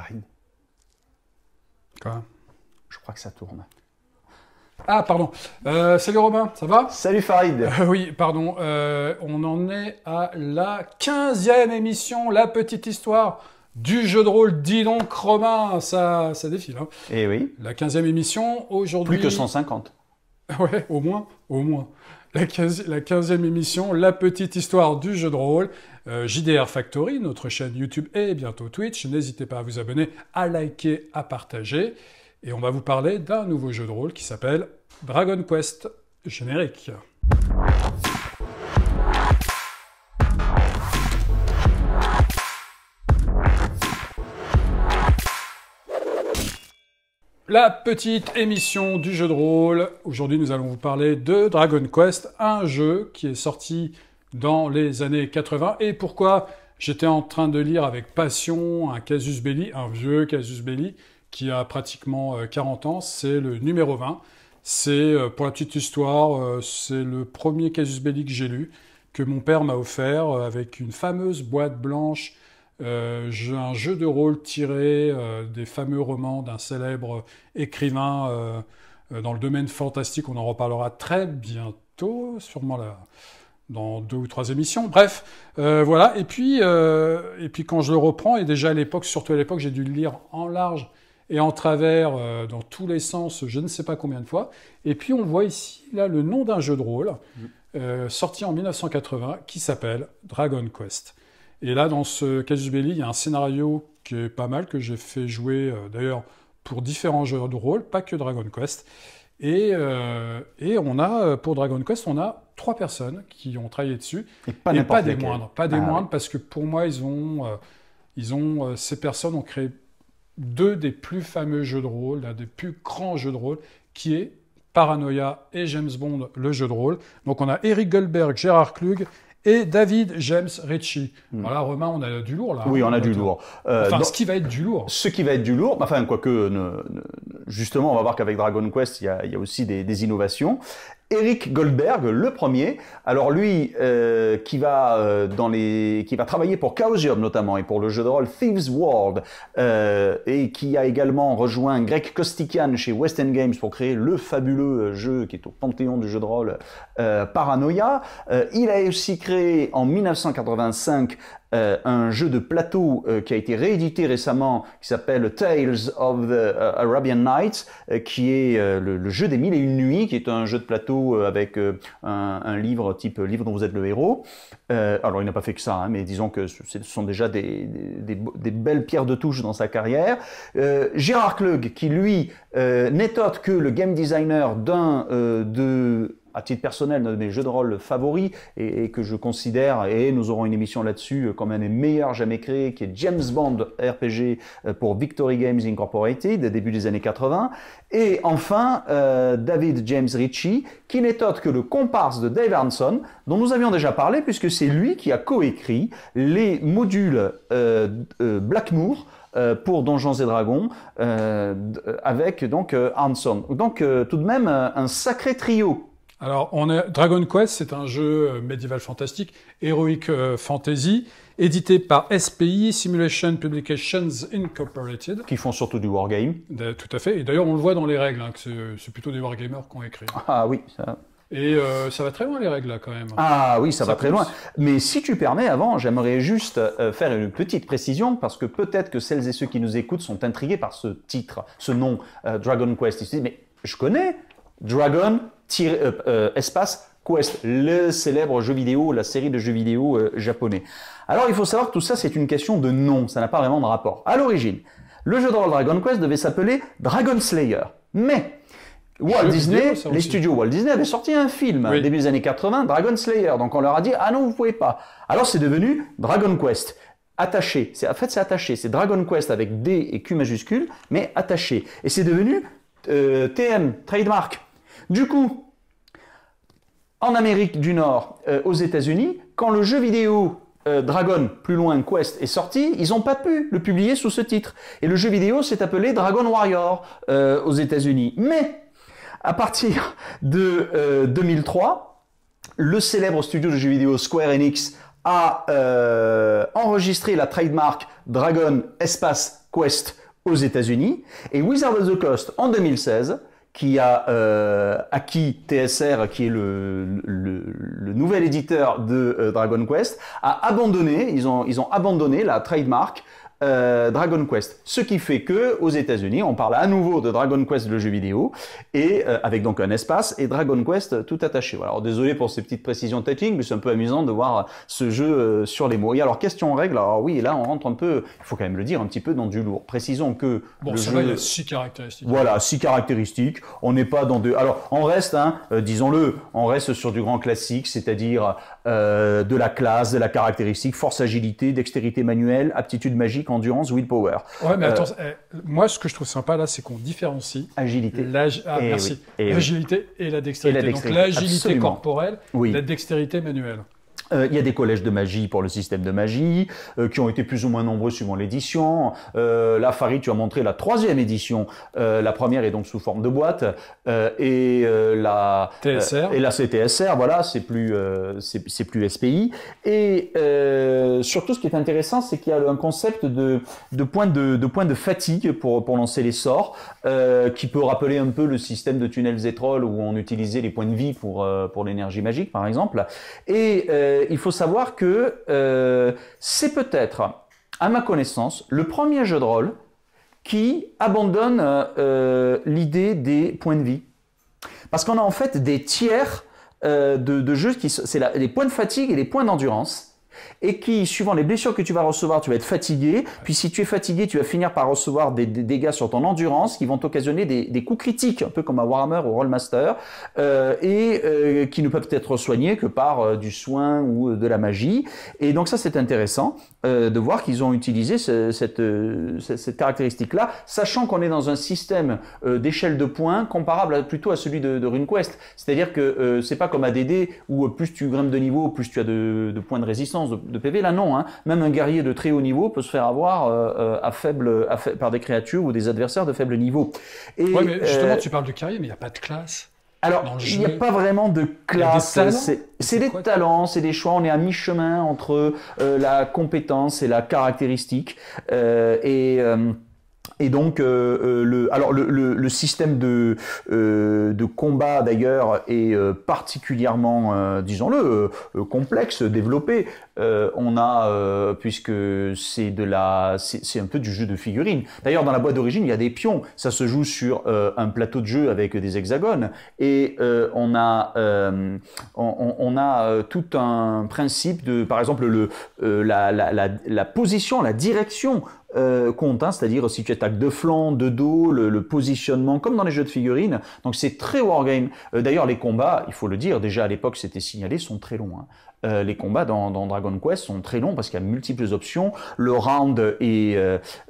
Farid, Quoi? je crois que ça tourne. Ah, pardon. Salut Robin, ça va? Salut Farid. Oui, pardon. On en est à la 15e émission, la petite histoire du jeu de rôle. Dis donc, Robin, ça défile. Hein. Eh oui, La 15e émission, aujourd'hui... plus que 150. Ouais, au moins. La 15e émission, la petite histoire du jeu de rôle. JDR Factory, notre chaîne YouTube et bientôt Twitch. N'hésitez pas à vous abonner, à liker, à partager. Et on va vous parler d'un nouveau jeu de rôle qui s'appelle Dragon Quest. Générique. La petite émission du jeu de rôle. Aujourd'hui, nous allons vous parler de Dragon Quest, un jeu qui est sorti dans les années 80. Et pourquoi j'étais en train de lire avec passion un casus belli, un vieux casus belli, qui a pratiquement 40 ans, c'est le numéro 20. C'est, pour la petite histoire, c'est le premier casus belli que j'ai lu, que mon père m'a offert, avec une fameuse boîte blanche, un jeu de rôle tiré des fameux romans d'un célèbre écrivain dans le domaine fantastique. On en reparlera très bientôt, sûrement là, dans 2 ou 3 émissions. Bref, voilà. Et puis quand je le reprends, et déjà à l'époque, surtout à l'époque, j'ai dû le lire en large et en travers, dans tous les sens, je ne sais pas combien de fois. Et puis on voit ici là le nom d'un jeu de rôle sorti en 1980 qui s'appelle Dragon Quest. Et là, dans ce casus belli, il y a un scénario qui est pas mal, que j'ai fait jouer d'ailleurs pour différents jeux de rôle, pas que Dragon Quest. Et on a, pour Dragon Quest, on a 3 personnes qui ont travaillé dessus. Et pas des lesquelles. moindres. Pas des moindres, ouais. parce que pour moi, ces personnes ont créé 2 des plus fameux jeux de rôle, l'un des plus grands jeux de rôle, qui est Paranoia et James Bond, le jeu de rôle. Donc on a Eric Goldberg, Gérard Klug et David James Ritchie. Voilà, Romain, on a du lourd là. Oui, on a du lourd. Ce qui va être du lourd. Ce qui va être du lourd, enfin, quoique, justement, on va voir qu'avec Dragon Quest, il y a aussi des innovations. Eric Goldberg, le premier. Alors lui, qui va travailler pour Chaosium notamment et pour le jeu de rôle Thieves World, et qui a également rejoint Greg Costikyan chez West End Games pour créer le fabuleux jeu qui est au panthéon du jeu de rôle Paranoia. Il a aussi créé en 1985 un jeu de plateau qui a été réédité récemment, qui s'appelle Tales of the Arabian Nights, qui est le jeu des 1001 nuits, qui est un jeu de plateau avec un livre type livre dont vous êtes le héros. Alors il n'a pas fait que ça, hein, mais disons que ce sont déjà des belles pierres de touche dans sa carrière. Gérard Klug, qui lui n'est autre que le game designer à titre personnel, de mes jeux de rôle favoris, et que je considère, et nous aurons une émission là-dessus, comme un des meilleurs jamais créés, qui est James Bond RPG pour Victory Games Incorporated, début des années 80. Et enfin, David James Ritchie, qui n'est autre que le comparse de Dave Hanson, dont nous avions déjà parlé, puisque c'est lui qui a coécrit les modules Blackmoor, pour Donjons et Dragons, avec donc Hanson. Donc tout de même un sacré trio. Alors, Dragon Quest, c'est un jeu médiéval fantastique, Heroic Fantasy, édité par SPI, Simulation Publications Incorporated. Qui font surtout du wargame. Tout à fait. Et d'ailleurs, on le voit dans les règles, hein, que c'est plutôt des wargamers qui ont écrit. Ah oui, ça... Et ça va très loin, les règles, là, quand même. Ah oui, ça va très pousse. loin. Mais si tu permets, avant, j'aimerais juste faire une petite précision, parce que peut-être que celles et ceux qui nous écoutent sont intrigués par ce titre, ce nom, Dragon Quest. Ils se disent, mais je connais Dragon, espace, Quest, le célèbre jeu vidéo, la série de jeux vidéo japonais. Alors il faut savoir que tout ça, c'est une question de nom, ça n'a pas vraiment de rapport. À l'origine, le jeu de rôle Dragon Quest devait s'appeler Dragon Slayer. Mais Walt Disney, les studios Walt Disney avaient sorti un film début des années 80, Dragon Slayer. Donc on leur a dit, ah non, vous pouvez pas. Alors c'est devenu Dragon Quest. Attaché. En fait, c'est attaché. C'est Dragon Quest avec D et Q majuscule, mais attaché. Et c'est devenu TM, trademark. Du coup, en Amérique du Nord, aux États-Unis, quand le jeu vidéo Dragon, plus loin Quest, est sorti, ils n'ont pas pu le publier sous ce titre. Et le jeu vidéo s'est appelé Dragon Warrior aux États-Unis. Mais à partir de 2003, le célèbre studio de jeux vidéo Square Enix a enregistré la trademark Dragon Espace Quest aux États-Unis, et Wizard of the Coast en 2016, qui a acquis TSR, qui est le nouvel éditeur de Dragon Quest, a abandonné, ils ont abandonné la trademark Dragon Quest. Ce qui fait que aux États-Unis, on parle à nouveau de Dragon Quest, le jeu vidéo, et avec donc un espace et Dragon Quest tout attaché. Voilà. Alors désolé pour ces petites précisions techniques, mais c'est un peu amusant de voir ce jeu sur les mots. Et alors question règle, alors oui, là on rentre un peu, il faut quand même le dire, un petit peu dans du lourd. Précisons que le jeu, il y a 6 caractéristiques. Voilà, 6 caractéristiques. On n'est pas dans de. Alors on reste, disons-le, on reste sur du grand classique, c'est-à-dire de la classe, de la caractéristique, force, agilité, dextérité manuelle, aptitude magique, endurance, willpower. Ouais, mais attends, moi ce que je trouve sympa là, c'est qu'on différencie agilité. Merci. Oui, l'agilité et la dextérité. Donc l'agilité absolument. Corporelle, la dextérité manuelle. Il y a des collèges de magie pour le système de magie, qui ont été plus ou moins nombreux suivant l'édition. Là, Farid, tu as montré la 3e édition. La première est donc sous forme de boîte, et la TSR. Et la CTSR, voilà, c'est plus SPI. Et surtout, ce qui est intéressant, c'est qu'il y a un concept de point de fatigue pour lancer les sorts, qui peut rappeler un peu le système de tunnels et trolls où on utilisait les points de vie pour l'énergie magique, par exemple. Et il faut savoir que c'est peut-être, à ma connaissance, le premier jeu de rôle qui abandonne l'idée des points de vie. Parce qu'on a en fait des tiers de jeux, c'est les points de fatigue et les points d'endurance, et qui, suivant les blessures que tu vas recevoir, tu vas être fatigué, puis si tu es fatigué, tu vas finir par recevoir des dégâts sur ton endurance qui vont t'occasionner des coups critiques, un peu comme à Warhammer ou Rollmaster, et qui ne peuvent être soignés que par du soin ou de la magie. Et donc ça, c'est intéressant de voir qu'ils ont utilisé cette caractéristique-là, sachant qu'on est dans un système d'échelle de points comparable plutôt à celui de RuneQuest. C'est-à-dire que c'est pas comme ADD où plus tu grimpes de niveau, plus tu as de points de résistance, de PV. Là, non. Même un guerrier de très haut niveau peut se faire avoir par des créatures ou des adversaires de faible niveau. Oui, mais justement, tu parles de guerrier, mais il n'y a pas de classe. Alors, il n'y a pas vraiment de classe. C'est des talents, c'est des choix. On est à mi-chemin entre la compétence et la caractéristique. Et donc, le système de combat d'ailleurs est particulièrement, disons-le, complexe, développé. On a, puisque c'est un peu du jeu de figurines. D'ailleurs, dans la boîte d'origine, il y a des pions. Ça se joue sur un plateau de jeu avec des hexagones. Et on a tout un principe de, par exemple, la position, la direction. Compte, c'est-à-dire si tu attaques de flanc, de dos, le positionnement, comme dans les jeux de figurines. Donc c'est très wargame. D'ailleurs, les combats, il faut le dire, déjà à l'époque c'était signalé, sont très longs. Les combats dans Dragon Quest sont très longs parce qu'il y a multiples options. Le round est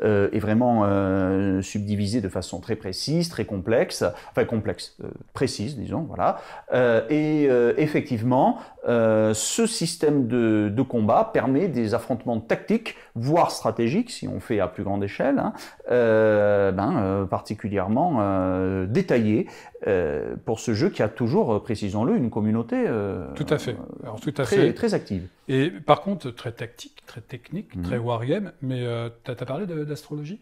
vraiment subdivisé de façon très précise, très complexe, précise, disons, voilà. Effectivement, ce système de combat permet des affrontements tactiques, voire stratégiques, si on fait à plus grande échelle, particulièrement détaillés pour ce jeu qui a toujours, précisons-le, une communauté tout à fait. Alors, tout à fait. Très active. Et par contre, très tactique, très technique, très wargame, mais tu as parlé d'astrologie?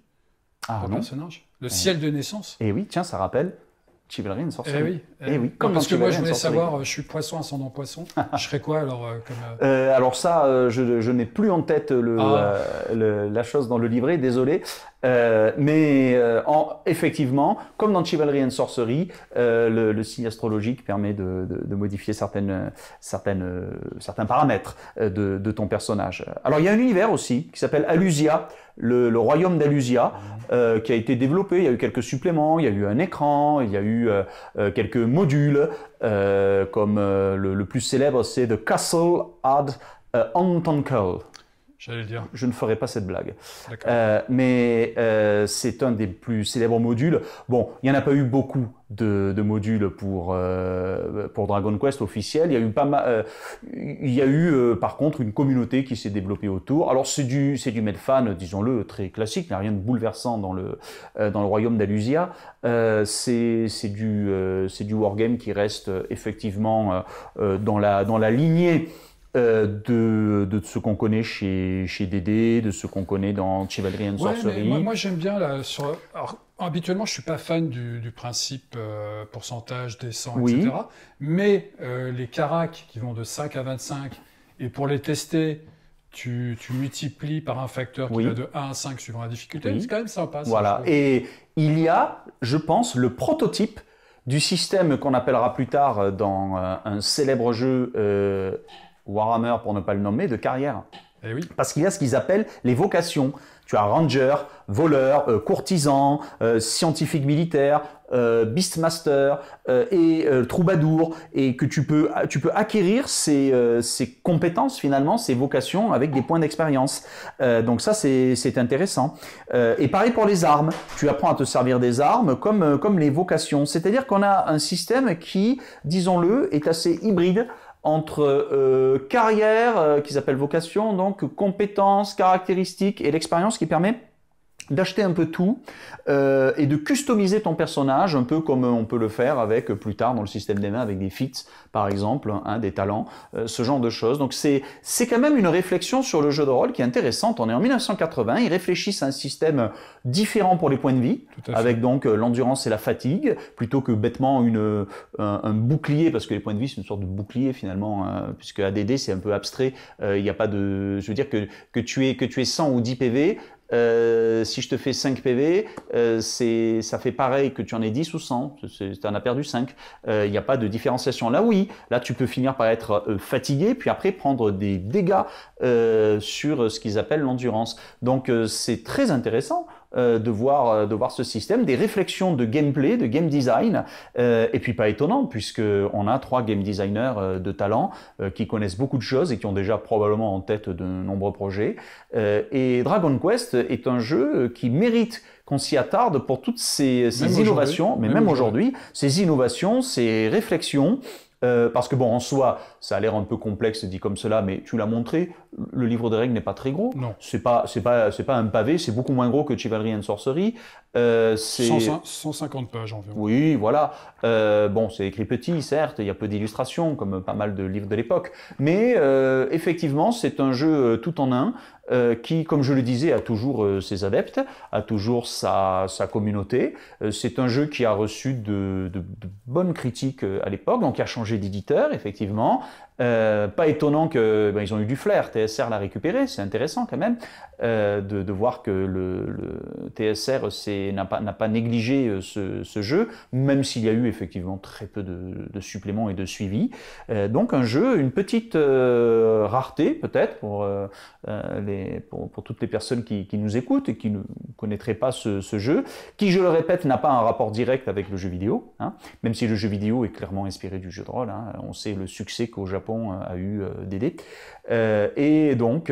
Ah non. Personnage? Le ciel de naissance? Et oui, tiens, ça rappelle Chivalry and Sorcery. Oui. Parce que moi, je voulais savoir, je suis poisson, ascendant poisson. Je serais quoi alors alors ça, je n'ai plus en tête la chose dans le livret, désolé. Effectivement, comme dans Chivalry and Sorcery, le signe astrologique permet de modifier certains paramètres de ton personnage. Alors il y a un univers aussi qui s'appelle Alusia, le royaume d'Alusia, qui a été développé. Il y a eu quelques suppléments, il y a eu un écran, il y a eu quelques modules, comme le plus célèbre, c'est The Castle ad Antonkel. J'allais le dire. Je ne ferai pas cette blague. Mais c'est un des plus célèbres modules. Bon, il n'y en a pas eu beaucoup de modules pour Dragon Quest officiel. Il y a eu par contre une communauté qui s'est développée autour. Alors c'est du Medfan, disons-le, très classique. Il n'y a rien de bouleversant dans le royaume d'Alusia. C'est du wargame qui reste effectivement dans la lignée de ce qu'on connaît chez DD, de ce qu'on connaît dans Chivalry and Sorcery. Moi j'aime bien alors, habituellement je suis pas fan du principe pourcentage, descend, etc. Mais les caracs qui vont de 5 à 25, et pour les tester, tu multiplies par un facteur qui va de 1 à 5 suivant la difficulté. C'est quand même sympa. Voilà. Et il y a, je pense, le prototype du système qu'on appellera plus tard dans un célèbre jeu Warhammer, pour ne pas le nommer, de carrière. Eh oui. Parce qu'il y a ce qu'ils appellent les vocations. Tu as ranger, voleur, courtisan, scientifique militaire, beastmaster et troubadour, et que tu peux acquérir ces compétences finalement, ces vocations avec des points d'expérience. Donc ça c'est intéressant. Et pareil pour les armes. Tu apprends à te servir des armes comme les vocations. C'est-à-dire qu'on a un système qui, disons-le, est assez hybride entre carrière, qui s'appelle vocation, donc compétences, caractéristiques et l'expérience qui permet d'acheter un peu tout et de customiser ton personnage, un peu comme on peut le faire avec plus tard dans le système des mains avec des feats par exemple, des talents, ce genre de choses. Donc c'est quand même une réflexion sur le jeu de rôle qui est intéressante. On est en 1980, ils réfléchissent à un système différent pour les points de vie, avec donc l'endurance et la fatigue, plutôt que bêtement un bouclier, parce que les points de vie c'est une sorte de bouclier finalement, puisque ADD c'est un peu abstrait, il n'y a pas de... Je veux dire que tu aies 100 ou 10 PV, si je te fais 5 PV, ça fait pareil que tu en aies 10 ou 100, tu en as perdu 5. Il n'y a pas de différenciation. Là, oui, là tu peux finir par être fatigué, puis après prendre des dégâts sur ce qu'ils appellent l'endurance. Donc c'est très intéressant de voir ce système, des réflexions de gameplay, de game design, et puis pas étonnant, puisqu'on a 3 game designers de talent qui connaissent beaucoup de choses et qui ont déjà probablement en tête de nombreux projets. Et Dragon Quest est un jeu qui mérite qu'on s'y attarde pour toutes ces innovations, mais même aujourd'hui, ces innovations, ces réflexions, parce que bon, en soi, ça a l'air un peu complexe dit comme cela, mais tu l'as montré, le livre des règles n'est pas très gros. Non. C'est pas un pavé, c'est beaucoup moins gros que Chivalry and Sorcery. 150 pages environ. Oui, voilà. Bon, c'est écrit petit, certes, il y a peu d'illustrations, comme pas mal de livres de l'époque, mais effectivement, c'est un jeu tout en un, qui, comme je le disais, a toujours ses adeptes, a toujours sa communauté. C'est un jeu qui a reçu de bonnes critiques à l'époque, donc qui a changé d'éditeur, effectivement. Pas étonnant que ils ont eu du flair, TSR l'a récupéré, c'est intéressant quand même de voir que le TSR n'a pas négligé ce jeu, même s'il y a eu effectivement très peu de suppléments et de suivi. Donc un jeu, une petite rareté peut-être pour toutes les personnes qui nous écoutent et qui ne connaîtraient pas ce jeu, qui, je le répète, n'a pas un rapport direct avec le jeu vidéo, même si le jeu vidéo est clairement inspiré du jeu de rôle. On sait le succès qu'au Japon a eu DD. Et donc,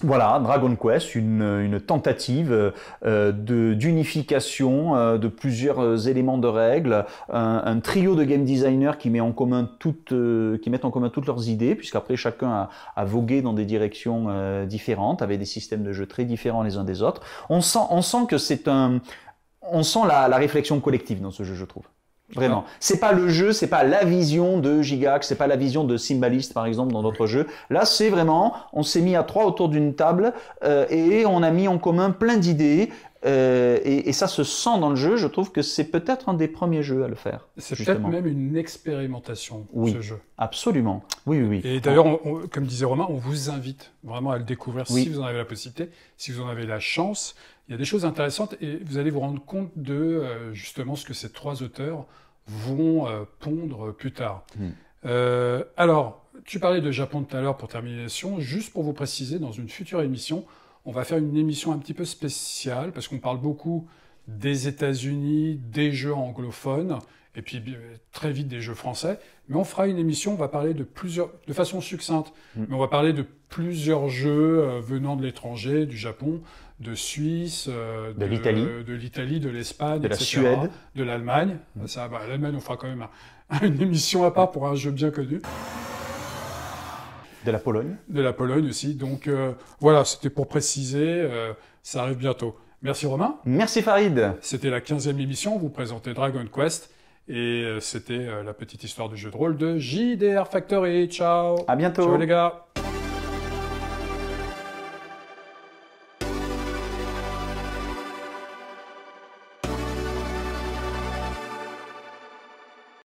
voilà, Dragon Quest, une tentative d'unification de plusieurs éléments de règles, un trio de game designers qui mettent en commun toutes leurs idées, puisqu'après chacun a vogué dans des directions différentes, avec des systèmes de jeu très différents les uns des autres. On sent que on sent la réflexion collective dans ce jeu, je trouve. Vraiment. C'est pas le jeu, c'est pas la vision de Gigax, c'est pas la vision de Symbalist par exemple dans d'autres jeux. Là, c'est vraiment, on s'est mis à 3 autour d'une table et on a mis en commun plein d'idées et ça se sent dans le jeu. Je trouve que c'est peut-être un des premiers jeux à le faire. C'est peut-être même une expérimentation, ce jeu. Absolument. Oui. Et d'ailleurs, comme disait Romain, on vous invite vraiment à le découvrir si vous en avez la possibilité, si vous en avez la chance. Il y a des choses intéressantes et vous allez vous rendre compte de justement ce que ces 3 auteurs vont pondre plus tard. Alors, tu parlais de Japon tout à l'heure pour terminer l'émission. Juste pour vous préciser, dans une future émission, on va faire une émission un petit peu spéciale parce qu'on parle beaucoup des États-Unis, des jeux anglophones et puis très vite des jeux français. Mais on fera une émission, on va parler de façon succincte, mais on va parler de plusieurs jeux venant de l'étranger, du Japon, de Suisse, de l'Italie, de l'Espagne, de la Suède, de l'Allemagne. L'Allemagne, on fera quand même une émission à part pour un jeu bien connu. De la Pologne. De la Pologne aussi. Donc voilà, c'était pour préciser, ça arrive bientôt. Merci Romain. Merci Farid. C'était la 15e émission, vous présentez Dragon Quest. Et c'était la petite histoire du jeu de rôle de JDR Factory. Ciao. À bientôt. Ciao les gars.